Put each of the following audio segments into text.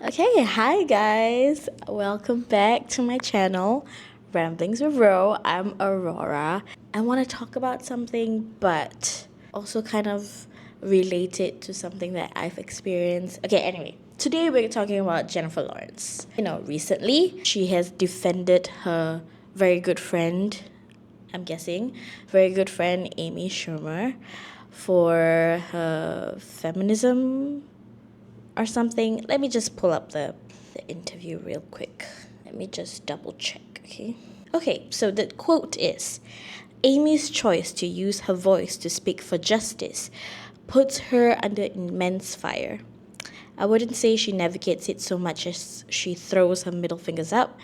Okay, hi guys. Welcome back to my channel, Ramblings with Ro. I'm Aurora. I want to talk about something, but also kind of relate it to something that I've experienced. Okay, anyway, today we're talking about Jennifer Lawrence. Recently she has defended her very good friend, I'm guessing, very good friend Amy Schumer for her feminism or something. Let me just pull up the interview real quick. Let me just double check, okay? Okay, so the quote is Amy's choice to use her voice to speak for justice puts her under immense fire. I wouldn't say she navigates it so much as she throws her middle fingers up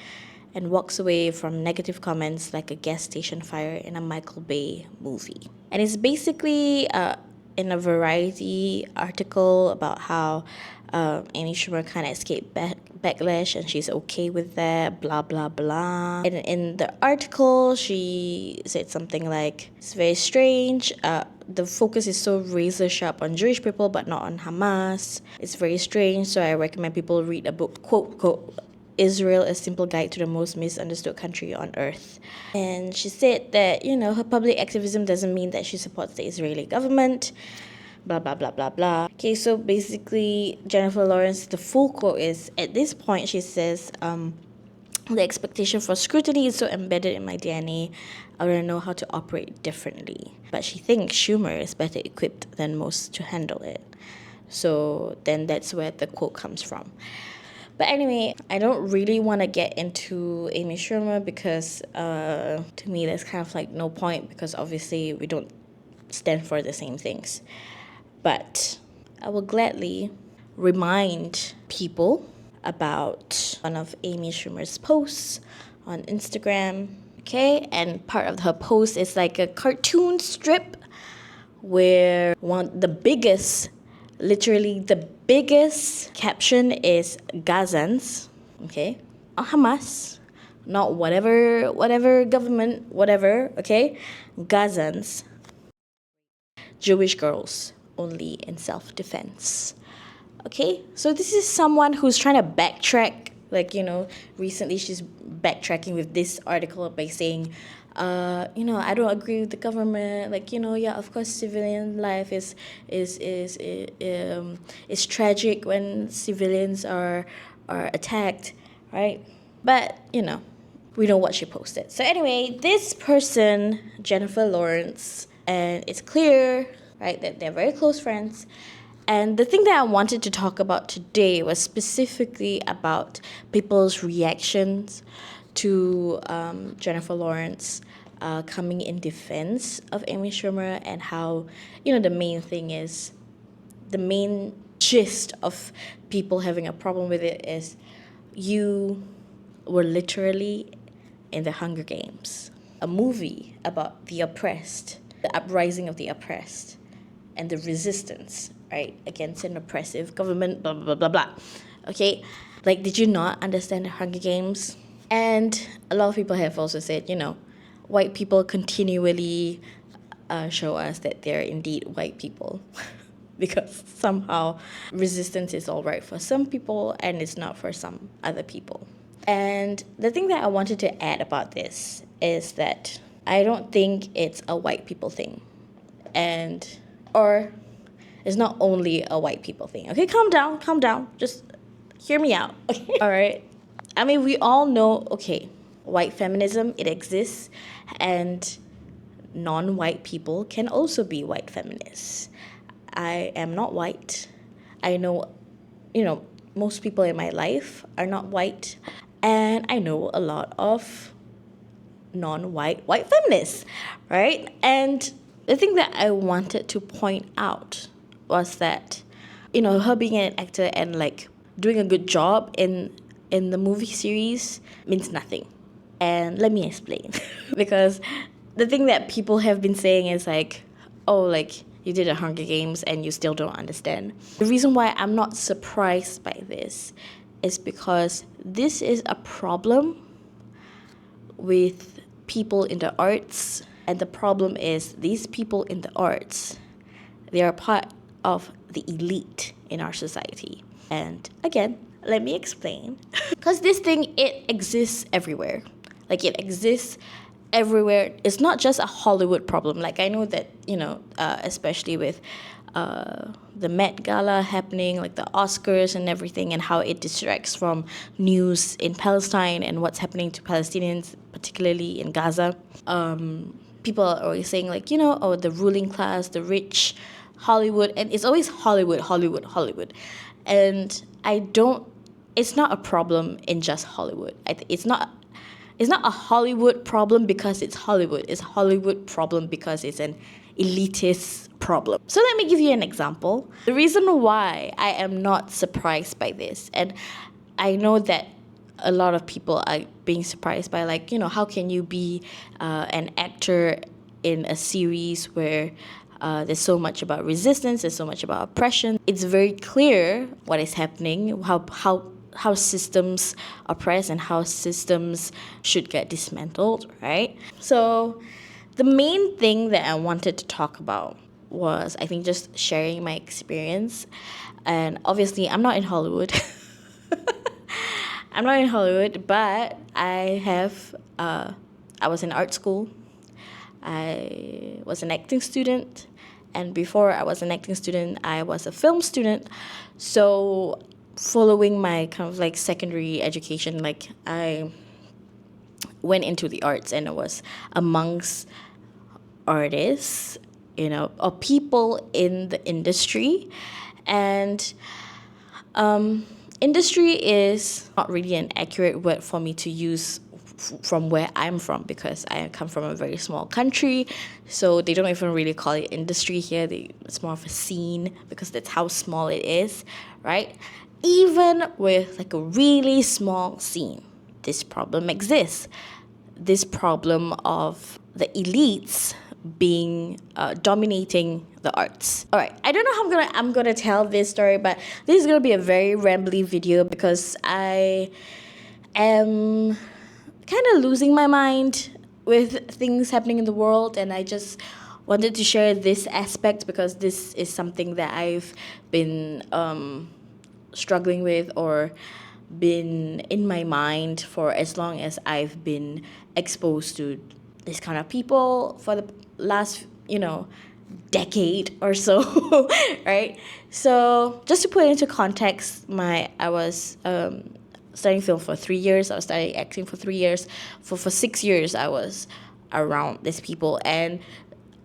and walks away from negative comments like a gas station fire in a Michael Bay movie. And it's basically in a Variety article about how Amy Schumer kind of escaped backlash and she's okay with that, blah, blah, blah. And in the article, she said something like, it's very strange. The focus is so razor sharp on Jewish people, but not on Hamas. It's very strange, so I recommend people read a book, quote, Israel, a simple guide to the most misunderstood country on earth. And she said that, her public activism doesn't mean that she supports the Israeli government, blah, blah, blah, blah, blah. Okay, so basically, Jennifer Lawrence, the full quote is, at this point, she says, the expectation for scrutiny is so embedded in my DNA, I don't know how to operate differently. But she thinks Schumer is better equipped than most to handle it. So then that's where the quote comes from. But anyway, I don't really want to get into Amy Schumer because to me there's kind of like no point because obviously we don't stand for the same things. But I will gladly remind people about one of Amy Schumer's posts on Instagram. Okay, and part of her post is like a cartoon strip where literally the biggest caption is Gazans, okay? Not Hamas, not whatever government, whatever, okay? Gazans, Jewish girls, only in self-defense. Okay, so this is someone who's trying to backtrack. Recently she's backtracking with this article by saying, I don't agree with the government. Of course, civilian life is tragic when civilians are attacked, right? But we know what she posted. So anyway, this person, Jennifer Lawrence, and it's clear, right, that they're very close friends. And the thing that I wanted to talk about today was specifically about people's reactions to Jennifer Lawrence coming in defense of Amy Schumer, and how, the main gist of people having a problem with it is you were literally in the Hunger Games, a movie about the oppressed, the uprising of the oppressed, and the resistance, right, against an oppressive government, blah, blah, blah, blah, blah. Okay? Did you not understand the Hunger Games? And a lot of people have also said, white people continually show us that they're indeed white people. Because somehow resistance is all right for some people and it's not for some other people. And the thing that I wanted to add about this is that I don't think it's a white people thing. Or it's not only a white people thing. Okay, calm down. Just hear me out. Okay. All right. I mean, we all know, okay, white feminism, it exists, and non-white people can also be white feminists. I am not white. I know, most people in my life are not white, and I know a lot of non-white white feminists, right? And the thing that I wanted to point out was that, her being an actor and doing a good job in the movie series means nothing. And let me explain. Because the thing that people have been saying is you did a Hunger Games and you still don't understand. The reason why I'm not surprised by this is because this is a problem with people in the arts. And the problem is these people in the arts, they are part of the elite in our society. And again, Let me explain. Because this thing, it exists everywhere. Like, it exists everywhere. It's not just a Hollywood problem. Like, I know that, especially with the Met Gala happening, like the Oscars and everything, and how it distracts from news in Palestine and what's happening to Palestinians, particularly in Gaza. People are always saying, like, oh, the ruling class, the rich, Hollywood, and it's always Hollywood, Hollywood, Hollywood. And it's not a problem in just Hollywood. It's not a Hollywood problem because it's Hollywood. It's a Hollywood problem because it's an elitist problem. So let me give you an example. The reason why I am not surprised by this, and I know that a lot of people are being surprised by, like, how can you be an actor in a series where there's so much about resistance, there's so much about oppression. It's very clear what is happening, how systems oppress and how systems should get dismantled, right? So the main thing that I wanted to talk about was, I think, just sharing my experience. And obviously, I'm not in Hollywood. I'm not in Hollywood, but I was in art school. I was an acting student. And before I was an acting student, I was a film student. So following my kind of like secondary education, like, I went into the arts, and it was amongst artists, or people in the industry. And industry is not really an accurate word for me to use from where I'm from, because I come from a very small country, so they don't even really call it industry here. It's more of a scene, because that's how small it is, right? Even with like a really small scene, this problem exists. This problem of the elites being dominating the arts. All right, I don't know how I'm gonna tell this story, but this is gonna be a very rambly video because I am kind of losing my mind with things happening in the world, and I just wanted to share this aspect because this is something that I've been struggling with, or been in my mind for as long as I've been exposed to this kind of people for the last, decade or so, right? So just to put it into context, I was studying film for 3 years. I was studying acting for 3 years. For 6 years, I was around these people. And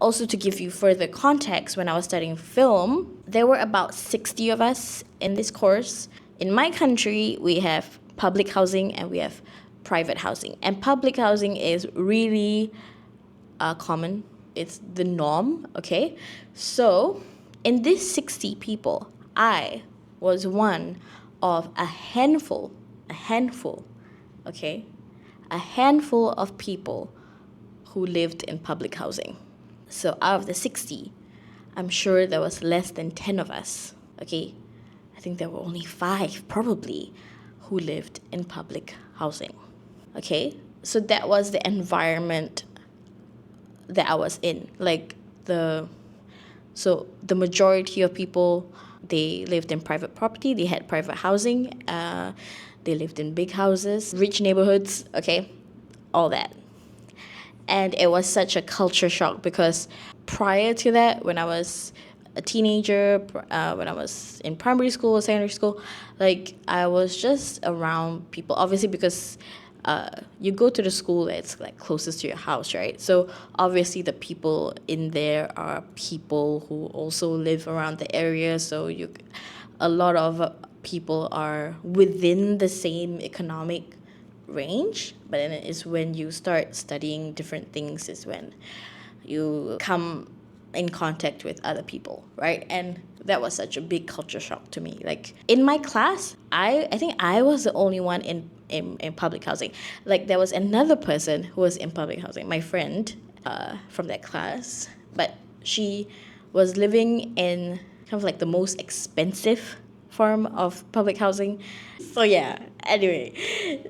also to give you further context, when I was studying film, there were about 60 of us in this course. In my country, we have public housing and we have private housing. And public housing is really common. It's the norm, okay? So in these 60 people, I was one of a handful, okay? A handful of people who lived in public housing. So out of the 60, I'm sure there was less than 10 of us, okay? I think there were only 5, probably, who lived in public housing, okay? So that was the environment that I was in. So the majority of people, they lived in private property, they had private housing, they lived in big houses, rich neighborhoods, okay? All that. And it was such a culture shock because prior to that, when I was a teenager, when I was in primary school or secondary school, like, I was just around people, obviously because you go to the school that's like closest to your house, right? So obviously the people in there are people who also live around the area, so a lot of people are within the same economic range. But then it's when you start studying different things is when you come in contact with other people, right? And that was such a big culture shock to me. Like, in my class, I think I was the only one in public housing. Like, there was another person who was in public housing, my friend from that class, but she was living in kind of like the most expensive form of public housing. So yeah, anyway,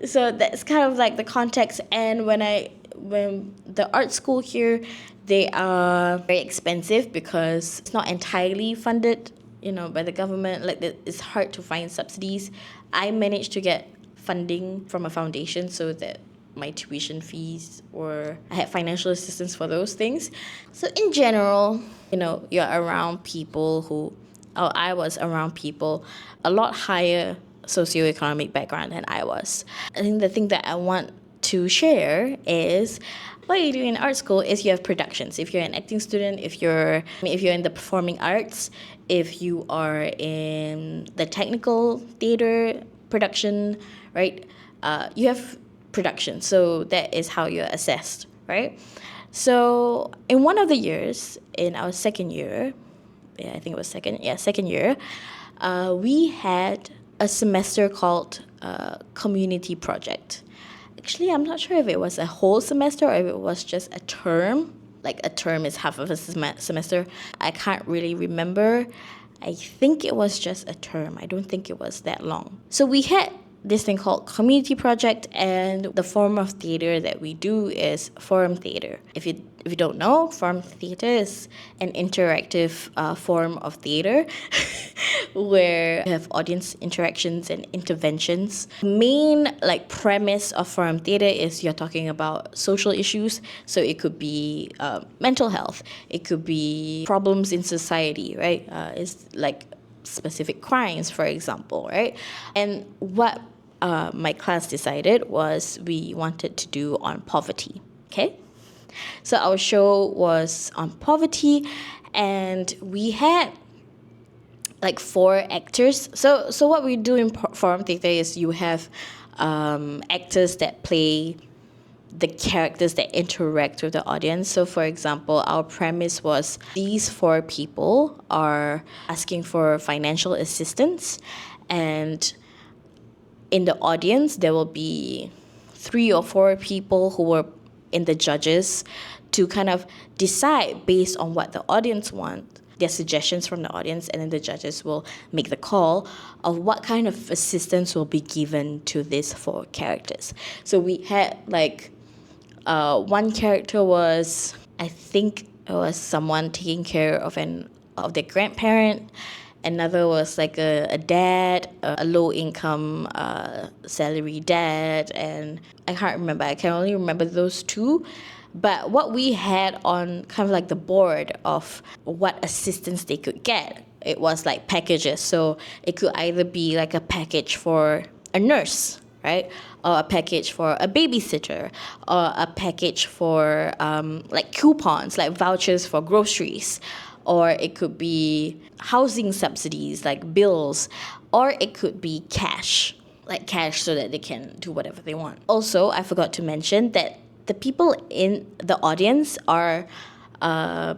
so that's kind of like the context. And when the art school here, they are very expensive because it's not entirely funded by the government. Like, it's hard to find subsidies. I managed to get funding from a foundation so that my tuition fees, or I had financial assistance for those things. So in general, you're around people I was around people a lot higher socioeconomic background than I was. I think the thing that I want to share is what you do in art school is you have productions. If you're an acting student, if you're in the performing arts, if you are in the technical theater production, right? You have production. So that is how you're assessed, right? So in one of the years, in our second year, I think it was second year, we had a semester called community project. Actually, I'm not sure if it was a whole semester or if it was just a term. Like, a term is half of a semester. I can't really remember. I think it was just a term. I don't think it was that long. So we had this thing called community project, and the form of theater that we do is forum theater. If you don't know, forum theater is an interactive form of theater where you have audience interactions and interventions. Main premise of forum theater is you're talking about social issues. So it could be mental health, it could be problems in society, right? It's like specific crimes, for example, right? And what my class decided was we wanted to do on poverty, okay? So our show was on poverty, and we had 4 actors. So what we do in forum theater is you have actors that play the characters that interact with the audience. So for example, our premise was these 4 people are asking for financial assistance, and in the audience there will be 3 or 4 people who were in the judges to kind of decide based on what the audience want, their suggestions from the audience, and then the judges will make the call of what kind of assistance will be given to these 4 characters. So we had one character was, I think it was someone taking care of their grandparent. Another was a dad, a low income salary dad, and I can't remember. I can only remember those 2. But what we had on kind of the board of what assistance they could get, it was packages. So it could either be a package for a nurse, right? Or a package for a babysitter, or a package for coupons, vouchers for groceries, or it could be housing subsidies, bills, or it could be cash, cash so that they can do whatever they want. Also, I forgot to mention that the people in the audience are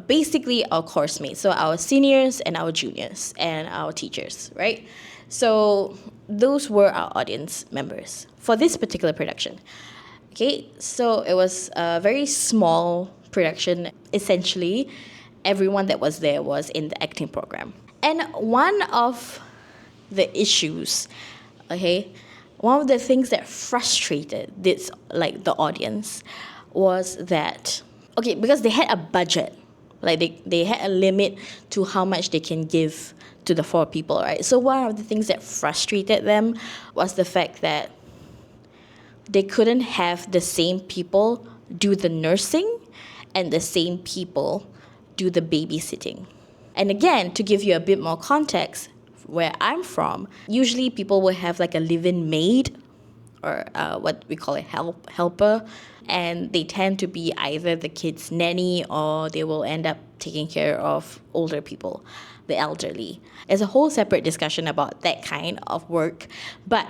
basically our course mates, so our seniors and our juniors and our teachers, right? So those were our audience members for this particular production. Okay, so it was a very small production. Essentially, everyone that was there was in the acting program. And one of the issues, one of the things that frustrated this, the audience, was that, because they had a budget, they had a limit to how much they can give to the 4 people, right? So one of the things that frustrated them was the fact that they couldn't have the same people do the nursing and the same people do the babysitting. And again, to give you a bit more context, where I'm from, usually people will have a live-in maid, or what we call a helper, and they tend to be either the kid's nanny or they will end up taking care of older people, the elderly. There's a whole separate discussion about that kind of work, but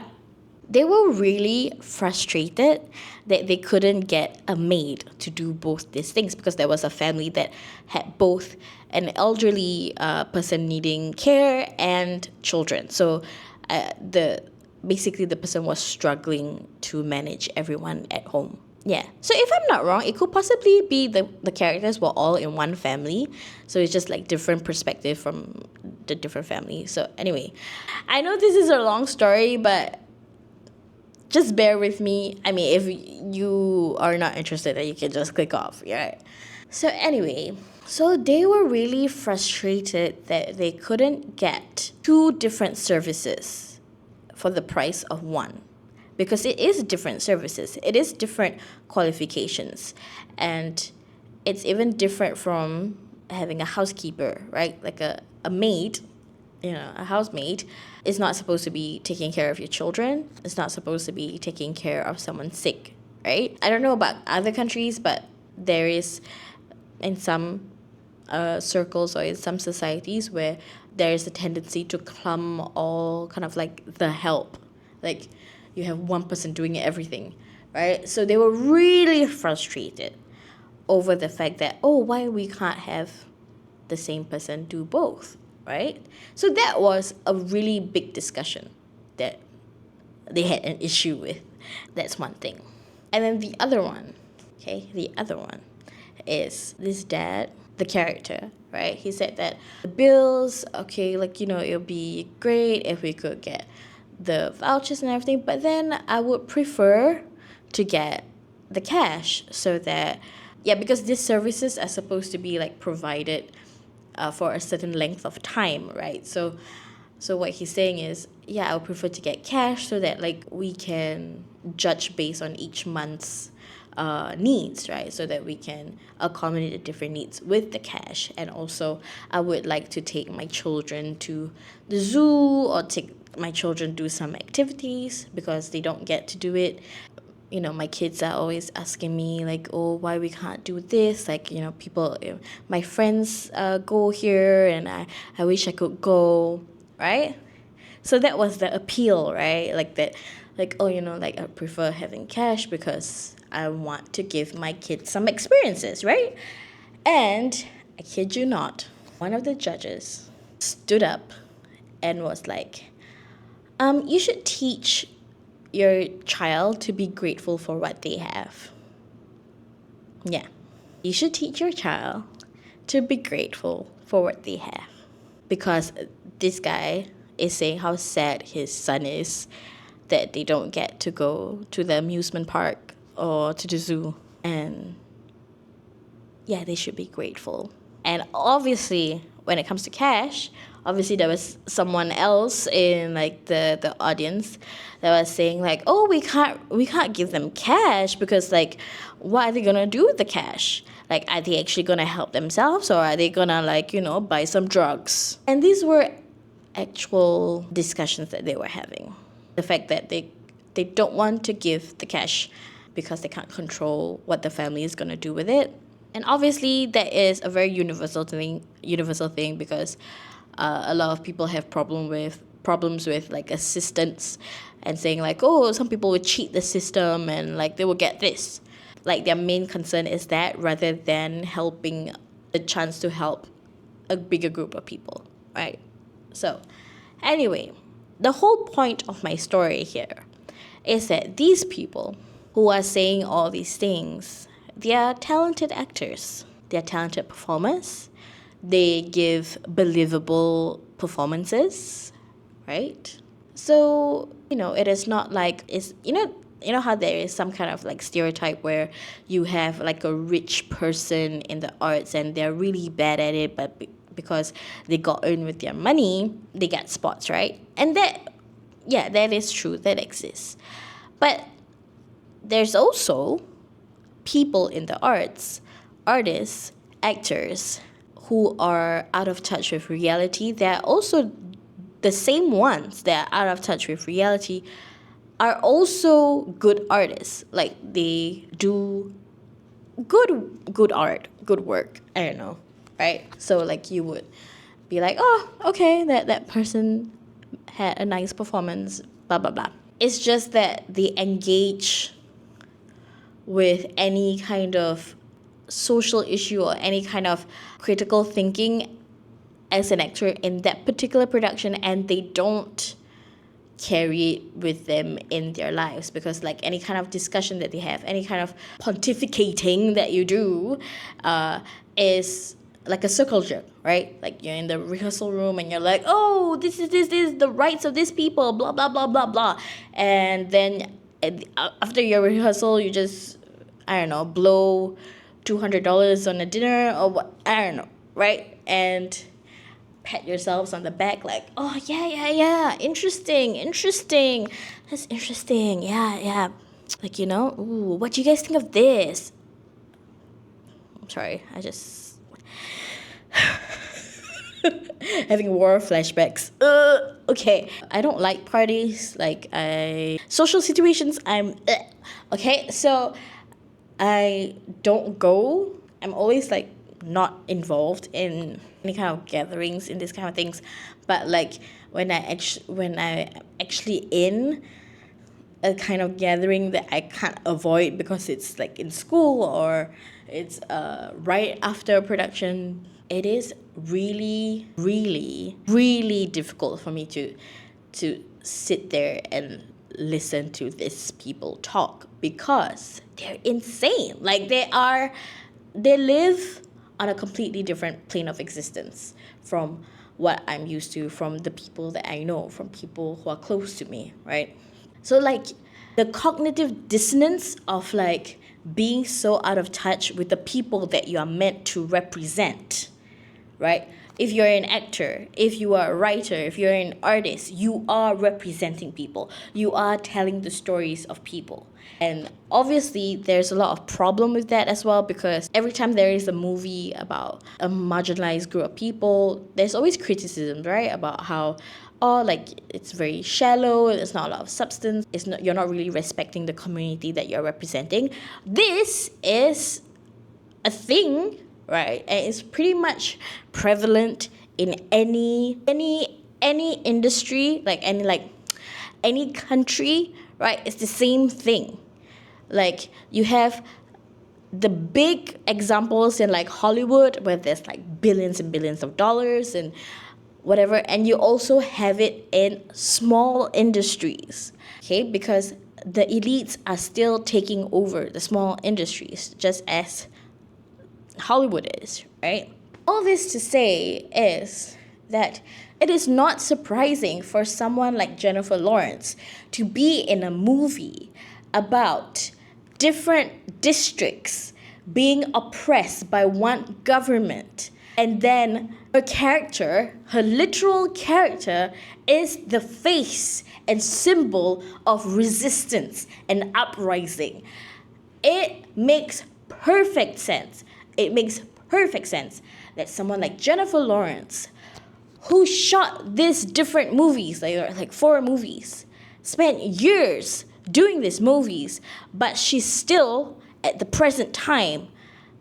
they were really frustrated that they couldn't get a maid to do both these things, because there was a family that had both an elderly person needing care and children. So basically the person was struggling to manage everyone at home. Yeah. So if I'm not wrong, it could possibly be the characters were all in one family. So it's just different perspective from the different families. So anyway, I know this is a long story, but just bear with me. I mean, if you are not interested, then you can just click off, right? So anyway, so they were really frustrated that they couldn't get two different services for the price of one, because it is different services, it is different qualifications, and it's even different from having a housekeeper, right? Like a maid, a housemaid is not supposed to be taking care of your children. It's not supposed to be taking care of someone sick, right? I don't know about other countries, but there is in some circles or in some societies where there is a tendency to clump all kind of like the help. Like you have one person doing everything, right? So they were really frustrated over the fact that, oh, why we can't have the same person do both, right? So that was a really big discussion that they had an issue with. That's one thing. And then the other one is this dad, the character, right? He said that the bills, okay, like, it would be great if we could get the vouchers and everything, but then I would prefer to get the cash so that, because these services are supposed to be like provided for a certain length of time, right? So what he's saying is, I would prefer to get cash so that like we can judge based on each month's needs, right? So that we can accommodate the different needs with the cash. And also, I would like to take my children to the zoo or take my children do some activities because they don't get to do it. My kids are always asking me like, oh, why we can't do this? Like, people, my friends go here and I wish I could go, right? So that was the appeal, right? Like that, like, oh, like I prefer having cash because I want to give my kids some experiences, right? And I kid you not, one of the judges stood up and was like, you should teach your child to be grateful for what they have. Yeah. You should teach your child to be grateful for what they have. Because this guy is saying how sad his son is that they don't get to go to the amusement park or to the zoo. And they should be grateful. And obviously, when it comes to cash, obviously there was someone else in like the audience that was saying like, oh, we can't give them cash because like, what are they gonna do with the cash? Like, are they actually gonna help themselves or are they gonna like, buy some drugs? And these were actual discussions that they were having. The fact that they don't want to give the cash because they can't control what the family is gonna do with it. And obviously that is a very universal thing because a lot of people have problems with like assistance and saying like, oh, some people would cheat the system and like they will get this. Like their main concern is that rather than helping a chance to help a bigger group of people, right? So anyway, the whole point of my story here is that these people who are saying all these things, they are talented actors. They are talented performers. They give believable performances, right? So, it is not like it's how there is some kind of like stereotype where you have like a rich person in the arts and they're really bad at it, but because they got in with their money, they get spots, right? And that is true. That exists. But there's also people in the arts, artists, actors, who are out of touch with reality. They're also the same ones that are out of touch with reality are also good artists. Like they do good art, good work. I don't know, right? So like you would be like, oh, okay, that person had a nice performance, blah blah blah. It's just that they engage with any kind of social issue or any kind of critical thinking as an actor in that particular production, and they don't carry it with them in their lives, because like any kind of discussion that they have, any kind of pontificating that you do is like a circle jerk, right? Like you're in the rehearsal room and you're like, oh, this is the rights of these people, blah blah blah blah blah, and then after your rehearsal you just, I don't know, blow $200 on a dinner or what, I don't know, right? And pat yourselves on the back like, oh yeah, interesting, that's interesting, yeah, like, ooh, what do you guys think of this? I'm sorry, I just having war flashbacks. Okay, I don't like parties. Social situations, okay, so I don't go. I'm always like not involved in any kind of gatherings in these kind of things, but like when I actually in a kind of gathering that I can't avoid because it's like in school or it's right after production, it is really, really, really difficult for me to sit there and listen to these people talk because they're insane. Like they live on a completely different plane of existence from what I'm used to, from the people that I know, from people who are close to me, right? So like the cognitive dissonance of like being so out of touch with the people that you are meant to represent, right? If you're an actor, if you are a writer, if you're an artist, you are representing people. You are telling the stories of people. And obviously, there's a lot of problem with that as well because every time there is a movie about a marginalized group of people, there's always criticism, right? About how, oh, like it's very shallow, there's not a lot of substance, you're not really respecting the community that you're representing. This is a thing, right? And it's pretty much prevalent in any industry, any country, right? It's the same thing. Like you have the big examples in like Hollywood where there's like billions and billions of dollars and whatever, and you also have it in small industries, okay? Because the elites are still taking over the small industries just as Hollywood is, right? All this to say is that it is not surprising for someone like Jennifer Lawrence to be in a movie about different districts being oppressed by one government. And then her literal character, is the face and symbol of resistance and uprising. It makes perfect sense. It makes perfect sense that someone like Jennifer Lawrence, who shot these different movies, like 4 movies, spent years doing these movies, but she still, at the present time,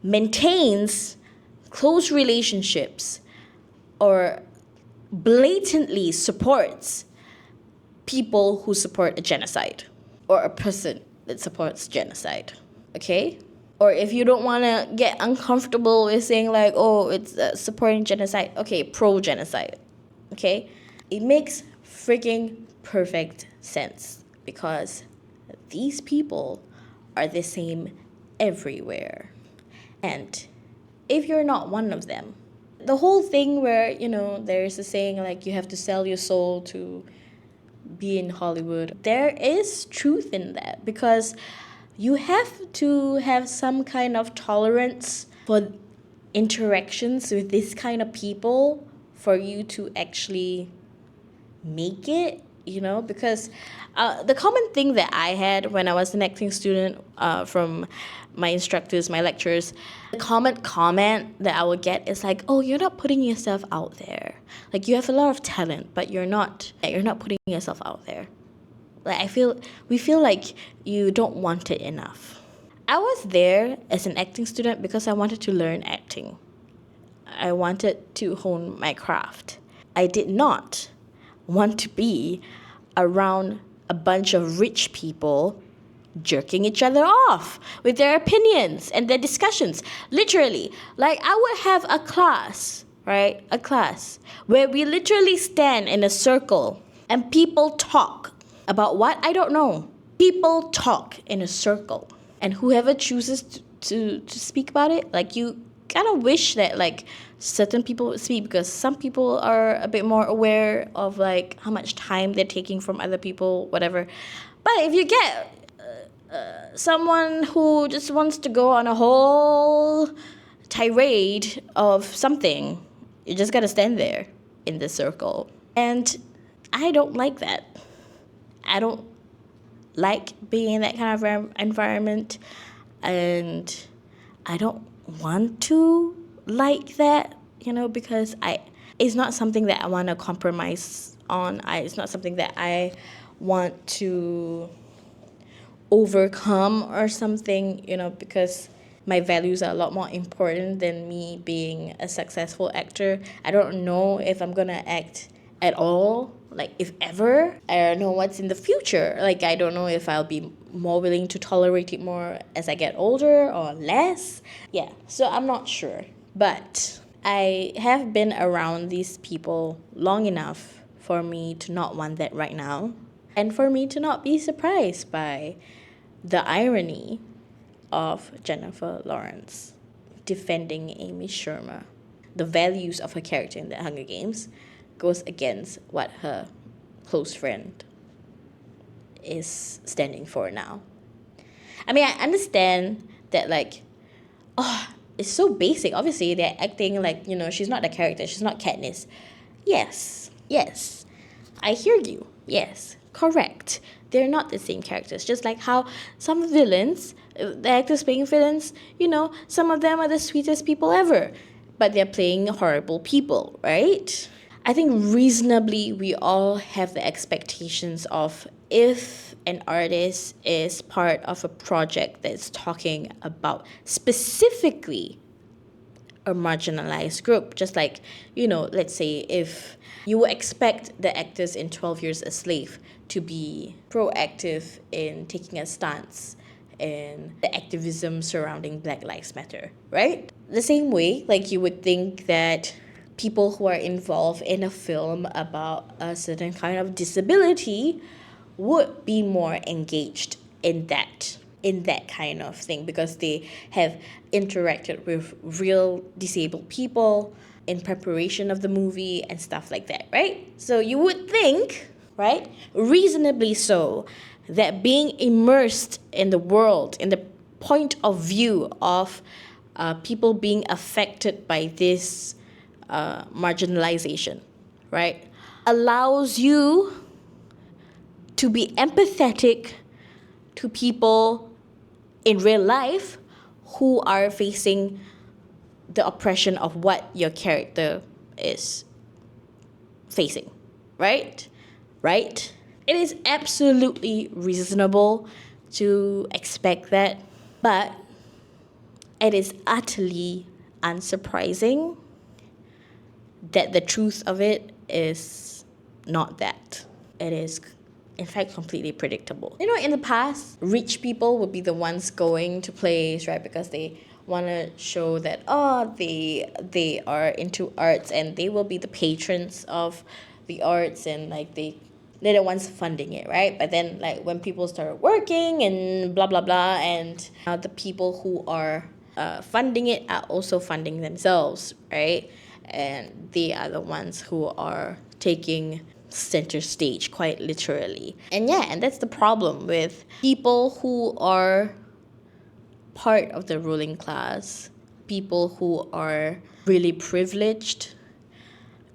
maintains close relationships or blatantly supports people who support a genocide or a person that supports genocide, okay? Or if you don't want to get uncomfortable with saying like, oh, it's supporting genocide, okay, pro-genocide, okay? It makes freaking perfect sense because these people are the same everywhere. And if you're not one of them, the whole thing where, there's a saying like you have to sell your soul to be in Hollywood, there is truth in that because you have to have some kind of tolerance for interactions with this kind of people for you to actually make it, because the common thing that I had when I was an acting student from my instructors, my lecturers, the common comment that I would get is like, oh, you're not putting yourself out there. Like, you have a lot of talent, but you're not putting yourself out there. Like, we feel like you don't want it enough. I was there as an acting student because I wanted to learn acting. I wanted to hone my craft. I did not want to be around a bunch of rich people jerking each other off with their opinions and their discussions. Literally, like I would have a class, right? A class where we literally stand in a circle and people talk about what? I don't know. People talk in a circle. And whoever chooses to speak about it, like you kind of wish that like certain people would speak because some people are a bit more aware of like how much time they're taking from other people, whatever. But if you get someone who just wants to go on a whole tirade of something. You just gotta stand there in the circle. And I don't like that. I don't like being in that kind of environment. And I don't want to like that, because it's not something that I want to compromise on. It's not something that I want to overcome or something, because my values are a lot more important than me being a successful actor. I don't know if I'm gonna act at all, like if ever. I don't know what's in the future. Like I don't know if I'll be more willing to tolerate it more as I get older or less. Yeah, so I'm not sure. But I have been around these people long enough for me to not want that right now. And for me to not be surprised by the irony of Jennifer Lawrence defending Amy Schumer. The values of her character in the Hunger Games goes against what her close friend is standing for now. I mean, I understand that, it's so basic. Obviously, they're acting like, she's not the character. She's not Katniss. Yes. I hear you. Yes, correct. They're not the same characters. Just like how some villains, the actors playing villains, some of them are the sweetest people ever. But they're playing horrible people, right? I think reasonably we all have the expectations of if an artist is part of a project that's talking about specifically a marginalized group. Just like, let's say if you would expect the actors in 12 Years a Slave to be proactive in taking a stance in the activism surrounding Black Lives Matter, right? The same way, like you would think that people who are involved in a film about a certain kind of disability would be more engaged in that kind of thing because they have interacted with real disabled people in preparation of the movie and stuff like that, right? So you would think, right, reasonably so, that being immersed in the world, in the point of view of people being affected by this marginalization, right, allows you to be empathetic to people in real life who are facing the oppression of what your character is facing, right? Right? It is absolutely reasonable to expect that, but it is utterly unsurprising that the truth of it is not that. It is, in fact, completely predictable. In the past, rich people would be the ones going to plays, right? Because they want to show that, they are into arts and they will be the patrons of the arts and, they're the ones funding it, right? But then, when people start working and blah, blah, blah, and the people who are funding it are also funding themselves, right? And they are the ones who are taking center stage, quite literally. And that's the problem with people who are part of the ruling class, people who are really privileged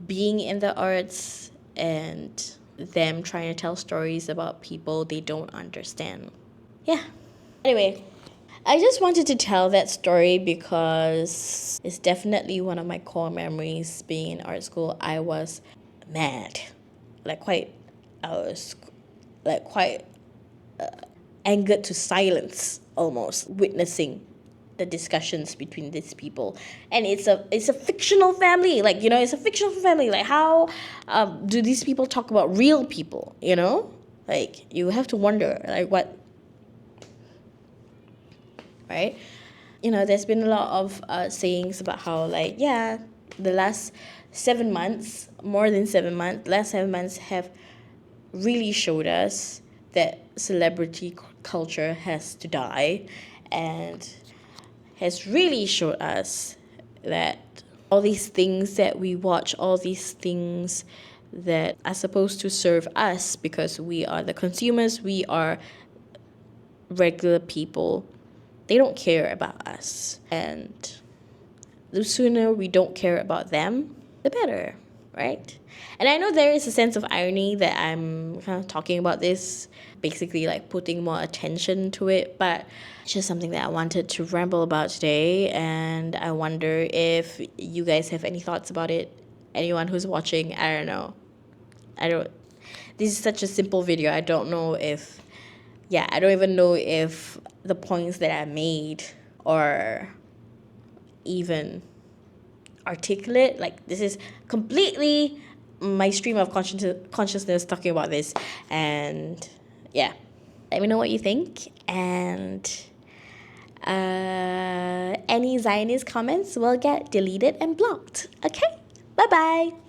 being in the arts and them trying to tell stories about people they don't understand. Yeah. Anyway, I just wanted to tell that story because it's definitely one of my core memories being in art school. I was mad. I was quite angered to silence almost, witnessing the discussions between these people. And it's a fictional family. It's a fictional family. How do these people talk about real people, you have to wonder, what, right? There's been a lot of sayings about how, the last 7 months, more than 7 months, last 7 months have really showed us that celebrity culture has to die and has really showed us that all these things that we watch, all these things that are supposed to serve us because we are the consumers, we are regular people, they don't care about us. And the sooner we don't care about them, the better, right? And I know there is a sense of irony that I'm kind of talking about this, basically like putting more attention to it, but it's just something that I wanted to ramble about today. And I wonder if you guys have any thoughts about it. Anyone who's watching, I don't know. I don't. This is such a simple video. I don't know if, yeah, I don't even know if the points that I made are even articulate. Like, this is completely my stream of consciousness talking about this. And yeah, let me know what you think. And any Zionist comments will get deleted and blocked. Okay, bye bye.